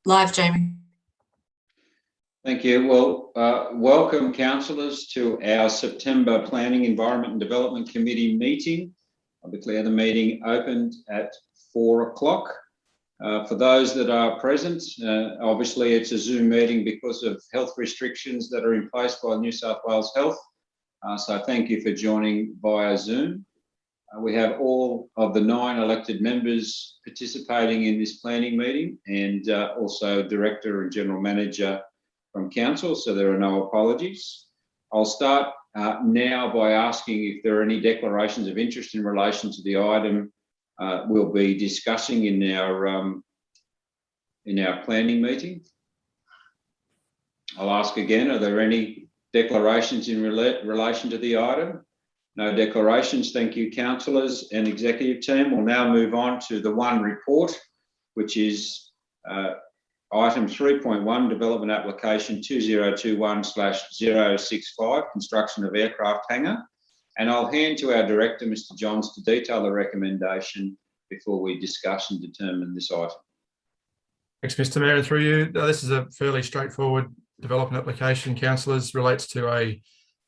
live, Jamie. Thank you. Well, welcome councillors to our September Planning, Environment and Development Committee meeting. I declare the meeting opened at 4 o'clock. For those that are present, obviously it's a Zoom meeting because of health restrictions that are in place by New South Wales Health. So thank you for joining via Zoom. We have all of the 9 elected members participating in this planning meeting, and also Director and General Manager from Council, so there are no apologies. I'll start now by asking if there are any declarations of interest in relation to the item we'll be discussing in our planning meeting. I'll ask again, are there any declarations in relation to the item? No declarations. Thank you, councillors and executive team. We'll now move on to the one report, which is item 3.1, development application 2021/065, construction of aircraft hangar. And I'll hand to our director, Mr. Johns, to detail the recommendation before we discuss and determine this item. Thanks, Mr. Mayor. Through you, this is a fairly straightforward development application, councillors, relates to a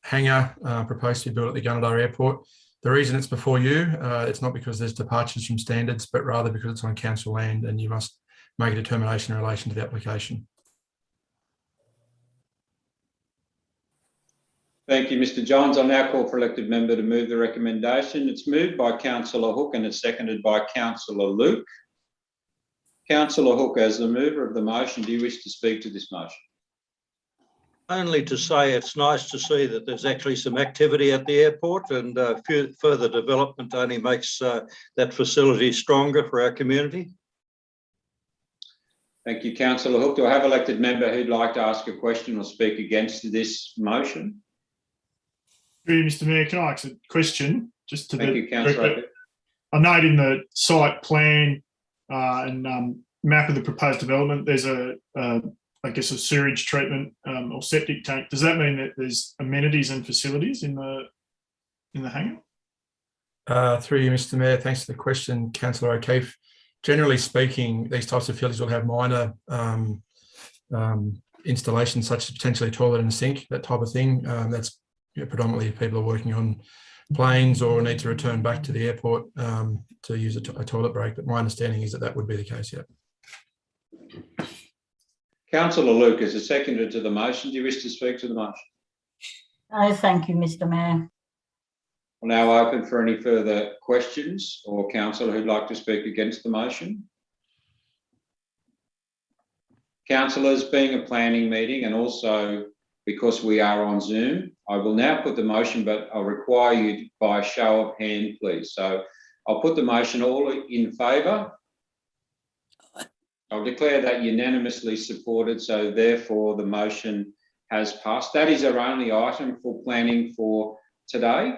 hangar proposed to be built at the Gunnedah Airport. The reason it's before you, it's not because there's departures from standards, but rather because it's on council land and you must make a determination in relation to the application. Thank you, Mr. Johns. I'll now call for elected member to move the recommendation. It's moved by Councillor Hook and it's seconded by Councillor Luke. Councillor Hook, as the mover of the motion, do you wish to speak to this motion? Only to say it's nice to see that there's actually some activity at the airport, and further development only makes that facility stronger for our community. Thank you, Councillor Hook. Do I have an elected member who'd like to ask a question or speak against this motion? Mr. Mayor, can I ask a question? Just to Thank you, Councillor. I note in the site plan and map of the proposed development, there's I guess a sewage treatment or septic tank. Does that mean that there's amenities and facilities in the hangar? Through you, Mr. Mayor, thanks for the question, Councillor O'Keefe. Generally speaking, these types of facilities will have minor installations, such as potentially a toilet and a sink, that type of thing. That's predominantly if people are working on planes or need to return back to the airport to use a toilet break. But my understanding is that that would be the case, yeah. Councillor Luke, as a seconder to the motion, do you wish to speak to the motion? No, thank you, Mr. Mayor. We'll now open for any further questions or councillor who'd like to speak against the motion. Councillors, being a planning meeting and also because we are on Zoom, I will now put the motion, but I'll require you by show of hand, please. So I'll put the motion all in favour. I'll declare that unanimously supported, so therefore the motion has passed. That is our only item for planning for today.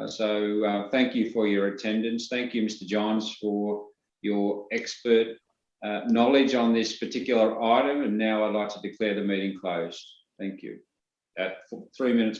So thank you for your attendance. Thank you, Mr. Johns, for your expert knowledge on this particular item. And now I'd like to declare the meeting closed. Thank you. At 3 minutes